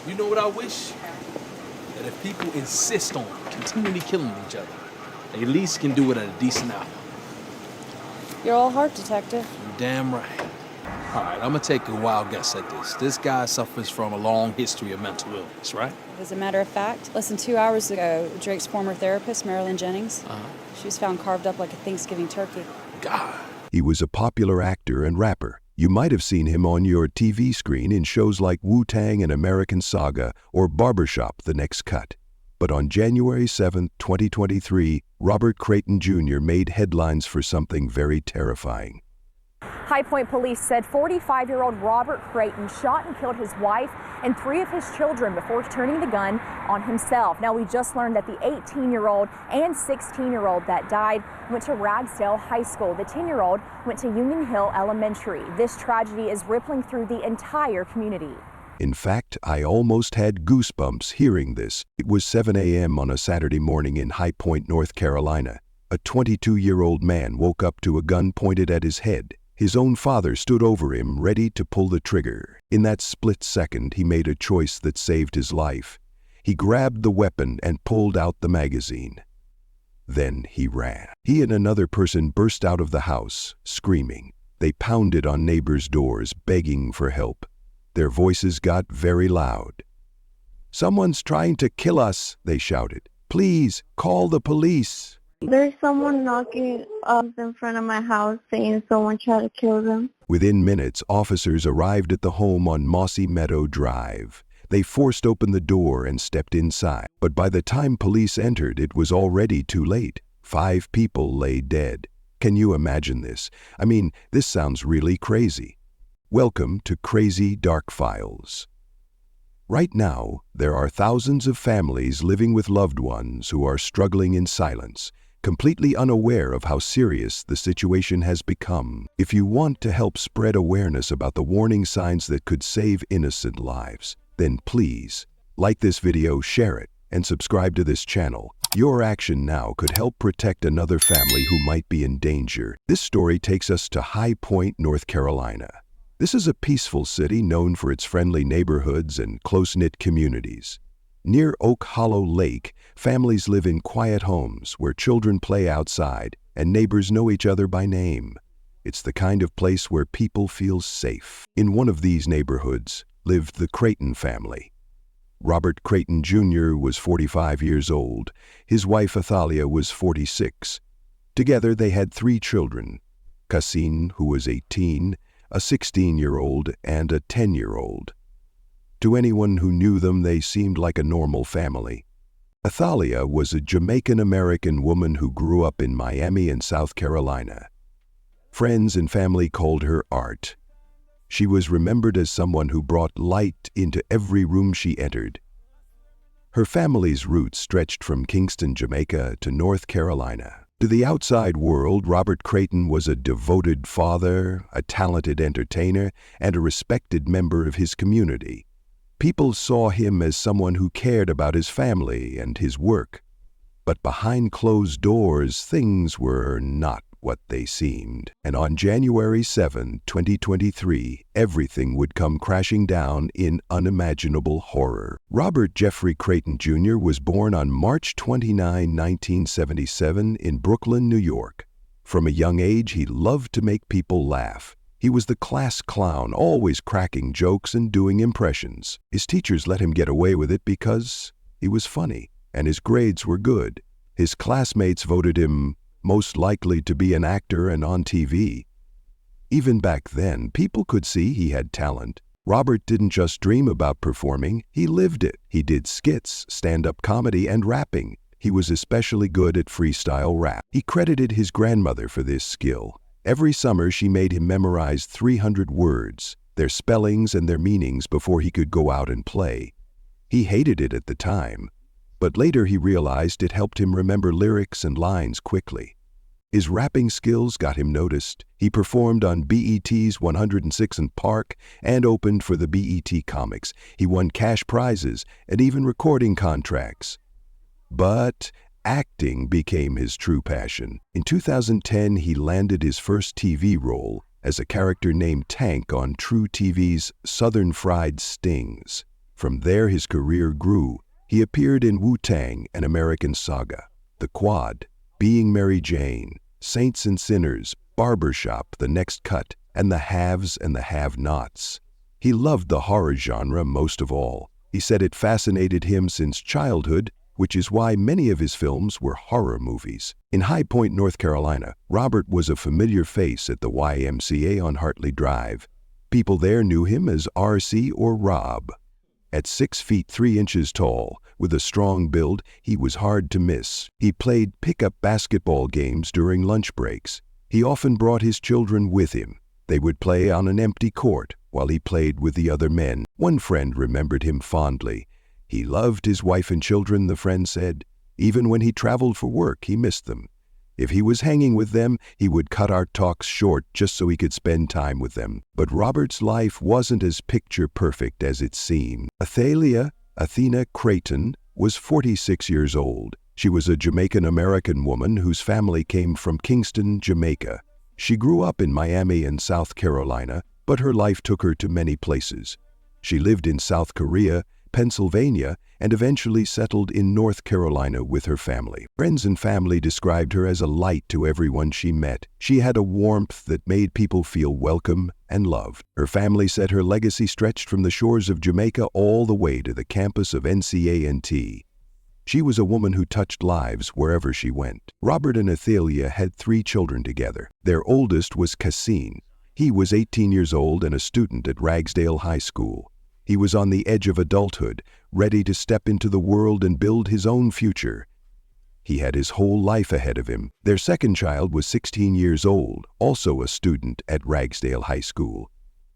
You know what I wish? That if people insist on continually killing each other, they at least can do it at a decent hour. You're all heart, Detective. You're damn right. All right, I'm gonna take a wild guess at this. This guy suffers from a long history of mental illness, right? As a matter of fact, less than 2 hours ago, Drake's former therapist, Marilyn Jennings, she was found carved up like a Thanksgiving turkey. God. He was a popular actor and rapper. You might have seen him on your TV screen in shows like Wu-Tang and American Saga or Barbershop: The Next Cut. But on January 7, 2023, Robert Creighton Jr. made headlines for something very terrifying. High Point police said 45-year-old Robert Creighton shot and killed his wife and 3 of his children before turning the gun on himself. Now, we just learned that the 18-year-old and 16-year-old that died went to Ragsdale High School. The 10-year-old went to Union Hill Elementary. This tragedy is rippling through the entire community. In fact, I almost had goosebumps hearing this. It was 7 a.m. on a Saturday morning in High Point, North Carolina. A 22-year-old man woke up to a gun pointed at his head. His own father stood over him, ready to pull the trigger. In that split second, he made a choice that saved his life. He grabbed the weapon and pulled out the magazine. Then he ran. He and another person burst out of the house, screaming. They pounded on neighbors' doors, begging for help. Their voices got very loud. "Someone's trying to kill us," they shouted. "Please, call the police." There's someone knocking up in front of my house saying someone tried to kill them. Within minutes, officers arrived at the home on Mossy Meadow Drive. They forced open the door and stepped inside. But by the time police entered, it was already too late. 5 people lay dead. Can you imagine this? I mean, this sounds really crazy. Welcome to Crazy Dark Files. Right now, there are thousands of families living with loved ones who are struggling in silence, completely unaware of how serious the situation has become. If you want to help spread awareness about the warning signs that could save innocent lives, then please like this video, share it, and subscribe to this channel. Your action now could help protect another family who might be in danger. This story takes us to High Point, North Carolina. This is a peaceful city known for its friendly neighborhoods and close-knit communities. Near Oak Hollow Lake, families live in quiet homes where children play outside and neighbors know each other by name. It's the kind of place where people feel safe. In one of these neighborhoods lived the Creighton family. Robert Creighton Jr. was 45 years old. His wife Athalia was 46. Together they had 3 children: Cassine, who was 18, a 16-year-old, and a 10-year-old. To anyone who knew them, they seemed like a normal family. Athalia was a Jamaican-American woman who grew up in Miami and South Carolina. Friends and family called her Art. She was remembered as someone who brought light into every room she entered. Her family's roots stretched from Kingston, Jamaica, to North Carolina. To the outside world, Robert Creighton was a devoted father, a talented entertainer, and a respected member of his community. People saw him as someone who cared about his family and his work. But behind closed doors, things were not what they seemed. And on January 7, 2023, everything would come crashing down in unimaginable horror. Robert Jeffrey Creighton Jr. was born on March 29, 1977 in Brooklyn, New York. From a young age, he loved to make people laugh. He was the class clown, always cracking jokes and doing impressions. His teachers let him get away with it because he was funny and his grades were good. His classmates voted him most likely to be an actor and on TV. Even back then, people could see he had talent. Robert didn't just dream about performing, he lived it. He did skits, stand-up comedy, and rapping. He was especially good at freestyle rap. He credited his grandmother for this skill. Every summer, she made him memorize 300 words, their spellings and their meanings before he could go out and play. He hated it at the time, but later he realized it helped him remember lyrics and lines quickly. His rapping skills got him noticed. He performed on BET's 106 & Park and opened for the BET Comics. He won cash prizes and even recording contracts. But acting became his true passion. In 2010, he landed his first TV role as a character named Tank on True TV's Southern Fried Stings. From there his career grew. He appeared in Wu-Tang, An American Saga, The Quad, Being Mary Jane, Saints and Sinners, Barbershop, The Next Cut, and The Haves and the Have-Nots. He loved the horror genre most of all. He said it fascinated him since childhood, which is why many of his films were horror movies. In High Point, North Carolina, Robert was a familiar face at the YMCA on Hartley Drive. People there knew him as RC or Rob. At 6 feet 3 inches tall, with a strong build, he was hard to miss. He played pickup basketball games during lunch breaks. He often brought his children with him. They would play on an empty court while he played with the other men. One friend remembered him fondly. He loved his wife and children, the friend said. Even when he traveled for work, he missed them. If he was hanging with them, he would cut our talks short just so he could spend time with them. But Robert's life wasn't as picture-perfect as it seemed. Athena Creighton was 46 years old. She was a Jamaican-American woman whose family came from Kingston, Jamaica. She grew up in Miami and South Carolina, but her life took her to many places. She lived in South Korea, Pennsylvania, and eventually settled in North Carolina with her family. Friends and family described her as a light to everyone she met. She had a warmth that made people feel welcome and loved. Her family said her legacy stretched from the shores of Jamaica all the way to the campus of NCANT. She was a woman who touched lives wherever she went. Robert and Athelia had 3 children together. Their oldest was Cassine. He was 18 years old and a student at Ragsdale High School. He was on the edge of adulthood, ready to step into the world and build his own future. He had his whole life ahead of him. Their second child was 16 years old, also a student at Ragsdale High School,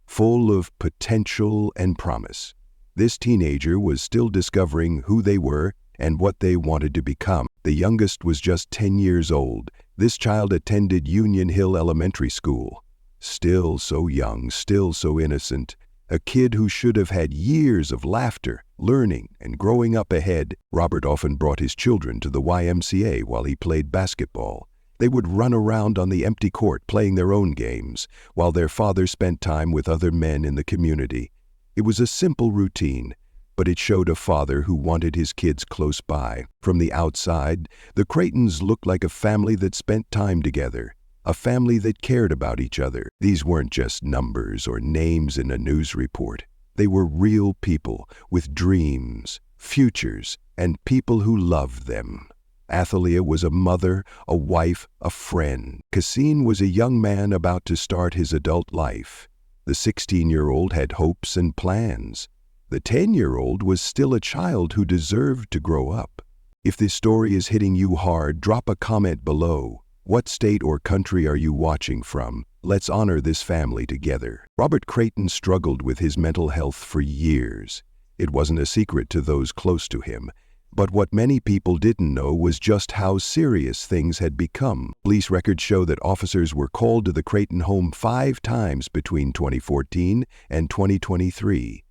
full of potential and promise. This teenager was still discovering who they were and what they wanted to become. The youngest was just 10 years old. This child attended Union Hill Elementary School. Still so young, still so innocent. A kid who should have had years of laughter, learning, and growing up ahead. Robert often brought his children to the YMCA while he played basketball. They would run around on the empty court playing their own games, while their father spent time with other men in the community. It was a simple routine, but it showed a father who wanted his kids close by. From the outside, the Creightons looked like a family that spent time together. A family that cared about each other. These weren't just numbers or names in a news report. They were real people with dreams, futures, and people who loved them. Athelia was a mother, a wife, a friend. Cassine was a young man about to start his adult life. The 16-year-old had hopes and plans. The 10-year-old was still a child who deserved to grow up. If this story is hitting you hard, drop a comment below. What state or country are you watching from? Let's honor this family together. Robert Creighton struggled with his mental health for years. It wasn't a secret to those close to him. But what many people didn't know was just how serious things had become. Police records show that officers were called to the Creighton home 5 times between 2014 and 2023.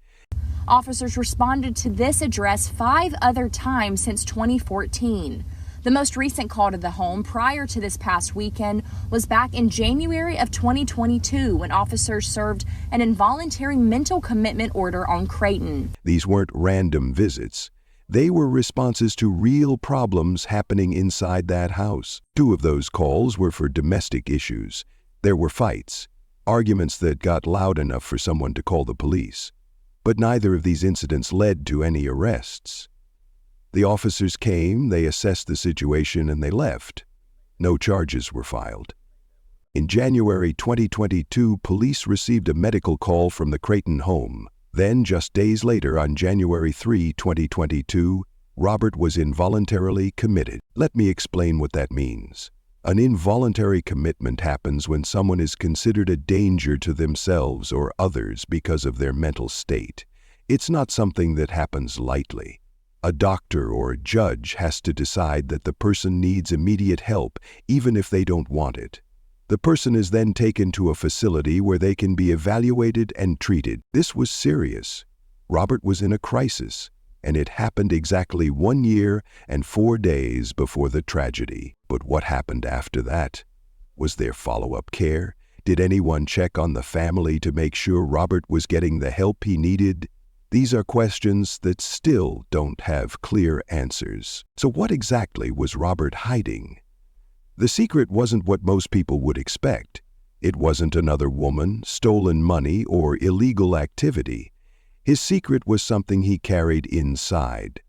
Officers responded to this address 5 other times since 2014. The most recent call to the home prior to this past weekend was back in January of 2022 when officers served an involuntary mental commitment order on Creighton. These weren't random visits. They were responses to real problems happening inside that house. 2 of those calls were for domestic issues. There were fights, arguments that got loud enough for someone to call the police. But neither of these incidents led to any arrests. The officers came, they assessed the situation, and they left. No charges were filed. In January 2022, police received a medical call from the Creighton home. Then, just days later, on January 3, 2022, Robert was involuntarily committed. Let me explain what that means. An involuntary commitment happens when someone is considered a danger to themselves or others because of their mental state. It's not something that happens lightly. A doctor or a judge has to decide that the person needs immediate help, even if they don't want it. The person is then taken to a facility where they can be evaluated and treated. This was serious. Robert was in a crisis, and it happened exactly 1 year and 4 days before the tragedy. But what happened after that? Was there follow-up care? Did anyone check on the family to make sure Robert was getting the help he needed? These are questions that still don't have clear answers. So what exactly was Robert hiding? The secret wasn't what most people would expect. It wasn't another woman, stolen money, or illegal activity. His secret was something he carried inside.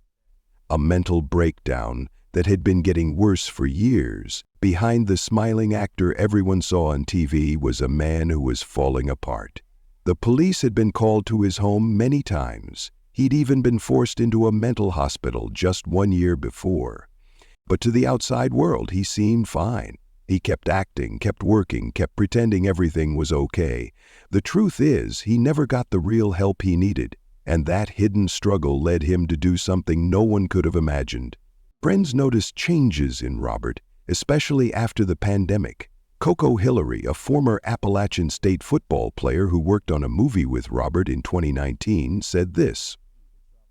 A mental breakdown that had been getting worse for years. Behind the smiling actor everyone saw on TV was a man who was falling apart. The police had been called to his home many times. He'd even been forced into a mental hospital just 1 year before. But to the outside world, he seemed fine. He kept acting, kept working, kept pretending everything was okay. The truth is, he never got the real help he needed, and that hidden struggle led him to do something no one could have imagined. Friends noticed changes in Robert, especially after the pandemic. Coco Hillary, a former Appalachian State football player who worked on a movie with Robert in 2019, said this: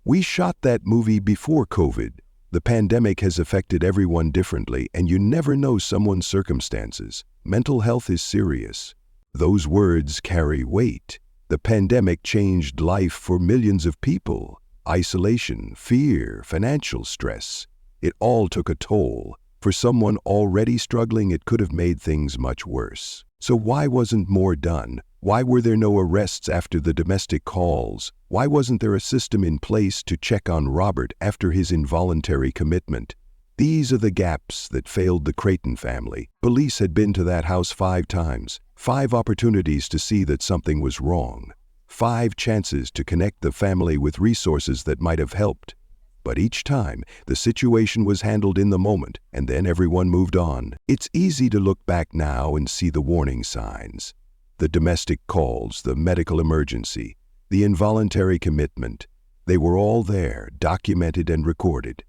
"We shot that movie before COVID. The pandemic has affected everyone differently, and you never know someone's circumstances. Mental health is serious." Those words carry weight. The pandemic changed life for millions of people. Isolation, fear, financial stress. It all took a toll. For someone already struggling, it could have made things much worse. So why wasn't more done? Why were there no arrests after the domestic calls? Why wasn't there a system in place to check on Robert after his involuntary commitment? These are the gaps that failed the Creighton family. Police had been to that house 5 times, 5 opportunities to see that something was wrong, 5 chances to connect the family with resources that might have helped. But each time, the situation was handled in the moment, and then everyone moved on. It's easy to look back now and see the warning signs. The domestic calls, the medical emergency, the involuntary commitment. They were all there, documented and recorded.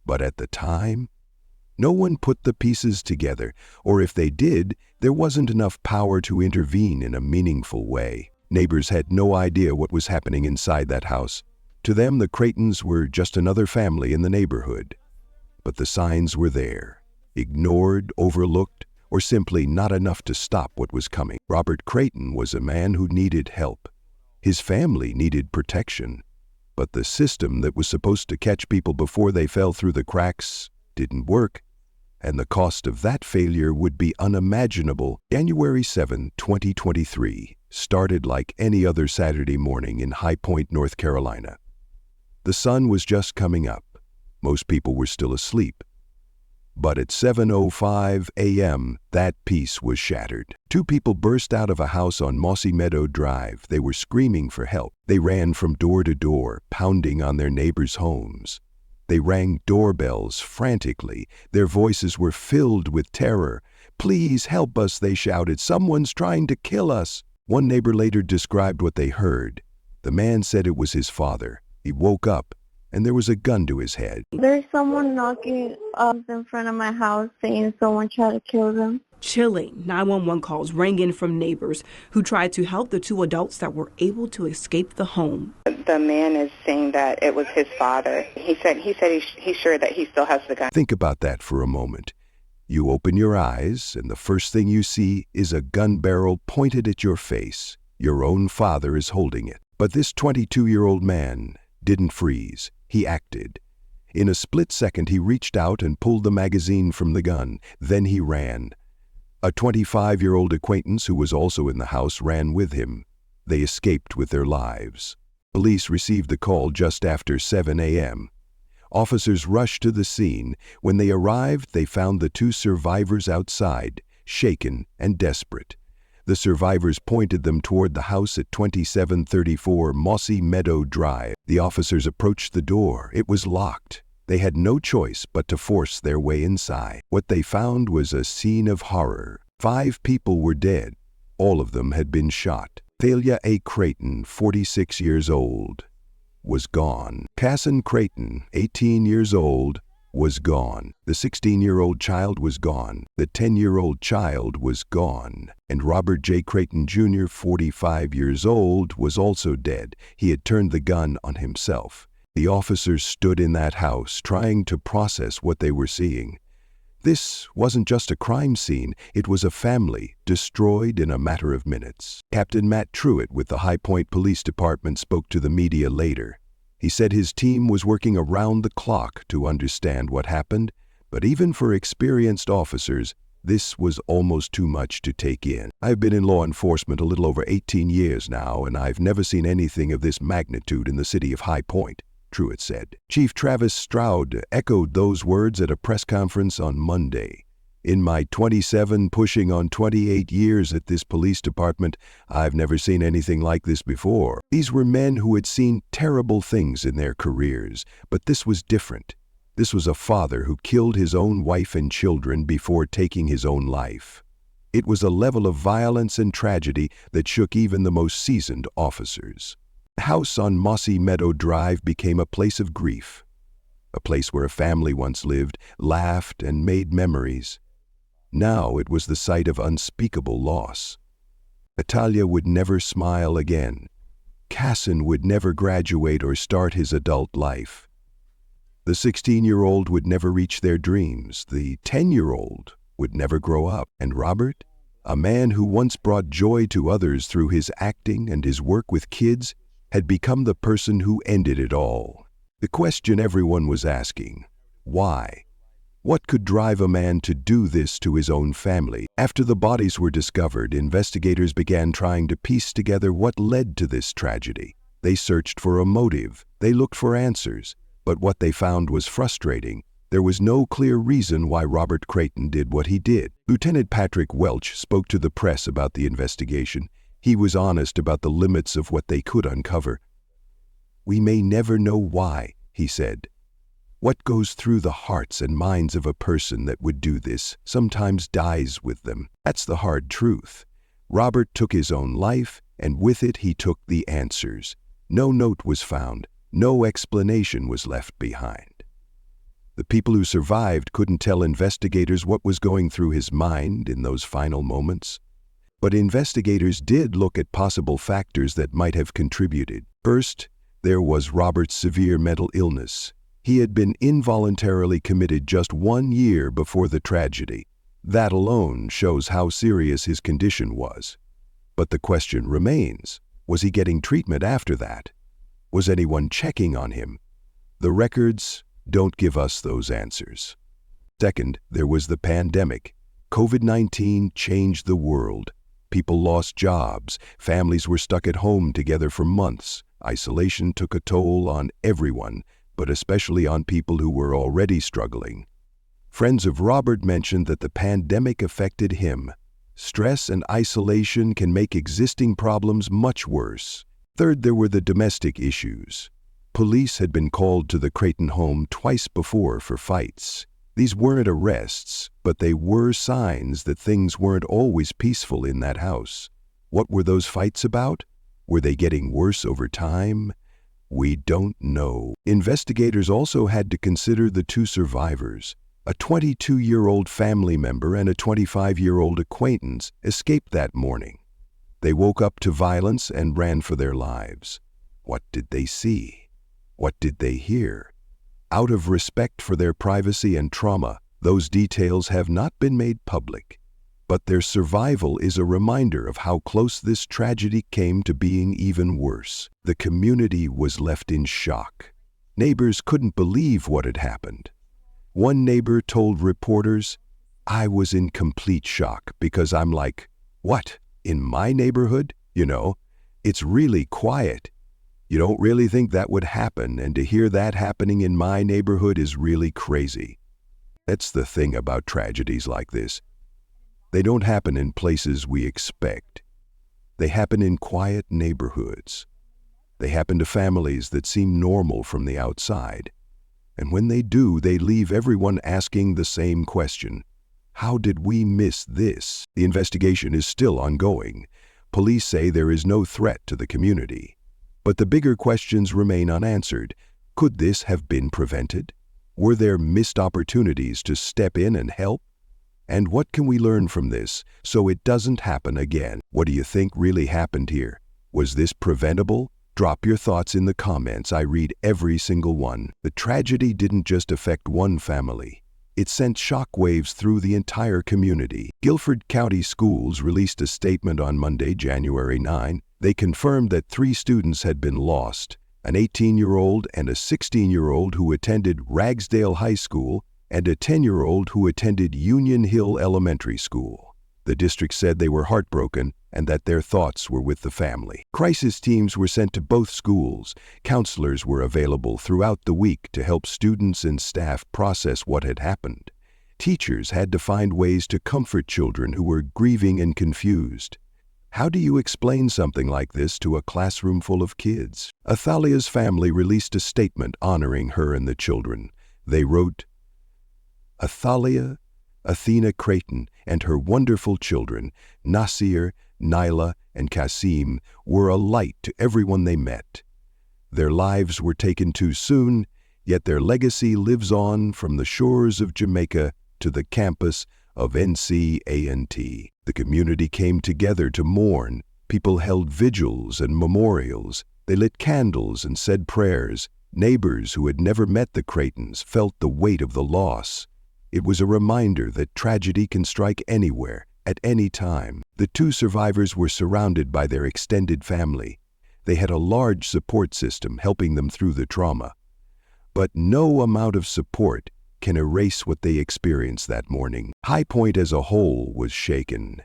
But at the time, no one put the pieces together, or if they did, there wasn't enough power to intervene in a meaningful way. Neighbors had no idea what was happening inside that house. To them, the Creightons were just another family in the neighborhood. But the signs were there, ignored, overlooked, or simply not enough to stop what was coming. Robert Creighton was a man who needed help. His family needed protection. But the system that was supposed to catch people before they fell through the cracks didn't work, and the cost of that failure would be unimaginable. January 7, 2023, started like any other Saturday morning in High Point, North Carolina. The sun was just coming up. Most people were still asleep. But at 7:05 a.m., that peace was shattered. 2 people burst out of a house on Mossy Meadow Drive. They were screaming for help. They ran from door to door, pounding on their neighbors' homes. They rang doorbells frantically. Their voices were filled with terror. "Please help us," they shouted. "Someone's trying to kill us." One neighbor later described what they heard. The man said it was his father. He woke up, and there was a gun to his head. There's someone knocking up in front of my house saying someone tried to kill them. Chilling 911 calls rang in from neighbors who tried to help the 2 adults that were able to escape the home. The man is saying that it was his father. He said he's sure that he still has the gun. Think about that for a moment. You open your eyes, and the first thing you see is a gun barrel pointed at your face. Your own father is holding it. But this 22-year-old man didn't freeze. He acted. In a split second, he reached out and pulled the magazine from the gun. Then he ran. A 25-year-old acquaintance who was also in the house ran with him. They escaped with their lives. Police received the call just after 7 a.m. Officers rushed to the scene. When they arrived, they found the 2 survivors outside, shaken and desperate. The survivors pointed them toward the house at 2734 Mossy Meadow Drive. The officers approached the door. It was locked. They had no choice but to force their way inside. What they found was a scene of horror. 5 people were dead. All of them had been shot. Thalia A. Creighton, 46 years old, was gone. Casson Creighton, 18 years old, was gone. The 16-year-old child was gone. The 10-year-old child was gone. And Robert J. Creighton Jr., 45 years old, was also dead. He had turned the gun on himself. The officers stood in that house trying to process what they were seeing. This wasn't just a crime scene, it was a family destroyed in a matter of minutes. Captain Matt Truitt with the High Point Police Department spoke to the media later. He said his team was working around the clock to understand what happened, but even for experienced officers, this was almost too much to take in. I've been in law enforcement a little over 18 years now, and I've never seen anything of this magnitude in the city of High Point, Truitt said. Chief Travis Stroud echoed those words at a press conference on Monday. In my 27 pushing on 28 years at this police department, I've never seen anything like this before. These were men who had seen terrible things in their careers, but this was different. This was a father who killed his own wife and children before taking his own life. It was a level of violence and tragedy that shook even the most seasoned officers. The house on Mossy Meadow Drive became a place of grief, a place where a family once lived, laughed, and made memories. Now it was the site of unspeakable loss. Natalia would never smile again. Casson would never graduate or start his adult life. The 16-year-old would never reach their dreams. The 10-year-old would never grow up. And Robert, a man who once brought joy to others through his acting and his work with kids, had become the person who ended it all. The question everyone was asking, why? What could drive a man to do this to his own family? After the bodies were discovered, investigators began trying to piece together what led to this tragedy. They searched for a motive. They looked for answers. But what they found was frustrating. There was no clear reason why Robert Creighton did what he did. Lieutenant Patrick Welch spoke to the press about the investigation. He was honest about the limits of what they could uncover. "We may never know why," he said. "What goes through the hearts and minds of a person that would do this sometimes dies with them. That's the hard truth. Robert took his own life, and with it he took the answers. No note was found. No explanation was left behind." The people who survived couldn't tell investigators what was going through his mind in those final moments. But investigators did look at possible factors that might have contributed. First, there was Robert's severe mental illness. He had been involuntarily committed just 1 year before the tragedy. That alone shows how serious his condition was. But the question remains, was he getting treatment after that? Was anyone checking on him? The records don't give us those answers. Second, there was the pandemic. COVID-19 changed the world. People lost jobs. Families were stuck at home together for months. Isolation took a toll on everyone, but especially on people who were already struggling. Friends of Robert mentioned that the pandemic affected him. Stress and isolation can make existing problems much worse. Third, there were the domestic issues. Police had been called to the Creighton home twice before for fights. These weren't arrests, but they were signs that things weren't always peaceful in that house. What were those fights about? Were they getting worse over time? We don't know. Investigators also had to consider the two survivors. A 22-year-old family member and a 25-year-old acquaintance escaped that morning. They woke up to violence and ran for their lives. What did they see? What did they hear? Out of respect for their privacy and trauma, those details have not been made public. But their survival is a reminder of how close this tragedy came to being even worse. The community was left in shock. Neighbors couldn't believe what had happened. One neighbor told reporters, "I was in complete shock because I'm like, what? In my neighborhood? You know, it's really quiet. You don't really think that would happen, and to hear that happening in my neighborhood is really crazy." That's the thing about tragedies like this. They don't happen in places we expect. They happen in quiet neighborhoods. They happen to families that seem normal from the outside. And when they do, they leave everyone asking the same question. How did we miss this? The investigation is still ongoing. Police say there is no threat to the community. But the bigger questions remain unanswered. Could this have been prevented? Were there missed opportunities to step in and help? And what can we learn from this so it doesn't happen again? What do you think really happened here? Was this preventable? Drop your thoughts in the comments. I read every single one. The tragedy didn't just affect one family. It sent shockwaves through the entire community. Guilford County Schools released a statement on Monday, January 9. They confirmed that 3 students had been lost, an 18-year-old and a 16-year-old who attended Ragsdale High School and a 10-year-old who attended Union Hill Elementary School. The district said they were heartbroken and that their thoughts were with the family. Crisis teams were sent to both schools. Counselors were available throughout the week to help students and staff process what had happened. Teachers had to find ways to comfort children who were grieving and confused. How do you explain something like this to a classroom full of kids? Athalia's family released a statement honoring her and the children. They wrote, "Athalia, Athena Creighton, and her wonderful children, Nasir, Nyla, and Kasim, were a light to everyone they met. Their lives were taken too soon, yet their legacy lives on from the shores of Jamaica to the campus of NCANT. The community came together to mourn. People held vigils and memorials. They lit candles and said prayers. Neighbors who had never met the Creightons felt the weight of the loss. It was a reminder that tragedy can strike anywhere, at any time. The 2 survivors were surrounded by their extended family. They had a large support system helping them through the trauma. But no amount of support can erase what they experienced that morning. High Point as a whole was shaken.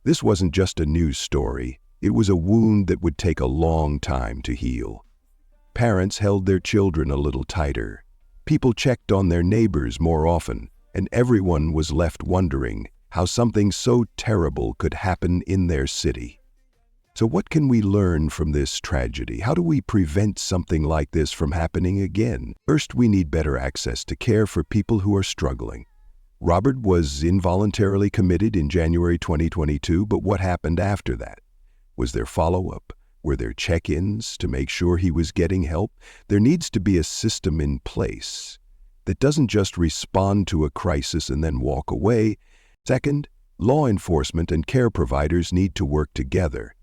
This wasn't just a news story. It was a wound that would take a long time to heal. Parents held their children a little tighter. People checked on their neighbors more often, and everyone was left wondering how something so terrible could happen in their city. So what can we learn from this tragedy? How do we prevent something like this from happening again? First, we need better access to care for people who are struggling. Robert was involuntarily committed in January 2022, but what happened after that? Was there follow-up? Were there check-ins to make sure he was getting help? There needs to be a system in place that doesn't just respond to a crisis and then walk away. Second, law enforcement and care providers need to work together.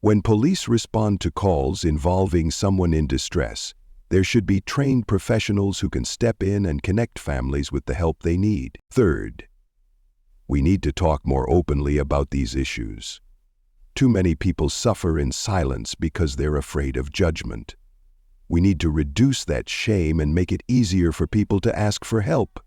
When police respond to calls involving someone in distress, there should be trained professionals who can step in and connect families with the help they need. Third, we need to talk more openly about these issues. Too many people suffer in silence because they're afraid of judgment. We need to reduce that shame and make it easier for people to ask for help.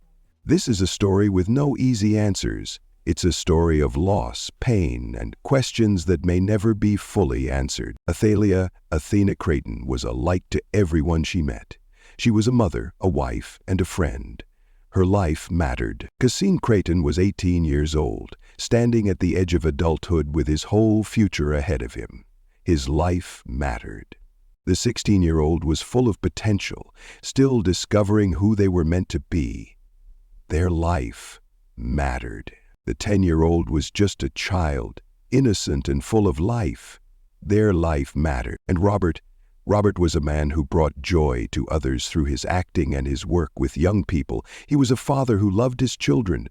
This is a story with no easy answers. It's a story of loss, pain, and questions that may never be fully answered. Athena Creighton was a light to everyone she met. She was a mother, a wife, and a friend. Her life mattered. Kasim Creighton was 18 years old, standing at the edge of adulthood with his whole future ahead of him. His life mattered. The 16-year-old was full of potential, still discovering who they were meant to be. Their life mattered. The 10-year-old was just a child, innocent and full of life. Their life mattered. And Robert was a man who brought joy to others through his acting and his work with young people. He was a father who loved his children,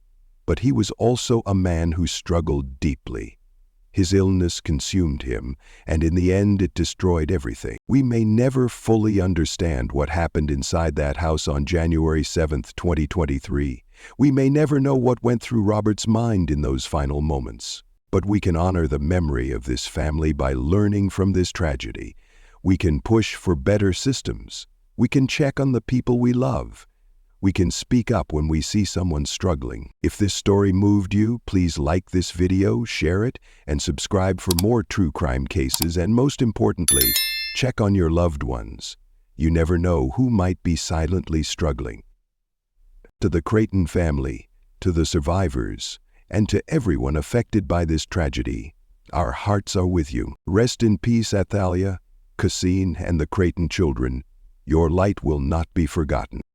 but he was also a man who struggled deeply. His illness consumed him, and in the end it destroyed everything. We may never fully understand what happened inside that house on January 7, 2023. We may never know what went through Robert's mind in those final moments. But we can honor the memory of this family by learning from this tragedy. We can push for better systems. We can check on the people we love. We can speak up when we see someone struggling. If this story moved you, please like this video, share it, and subscribe for more true crime cases, and most importantly, check on your loved ones. You never know who might be silently struggling. To the Creighton family, to the survivors, and to everyone affected by this tragedy, our hearts are with you. Rest in peace, Athalia, Kasim, and the Creighton children. Your light will not be forgotten.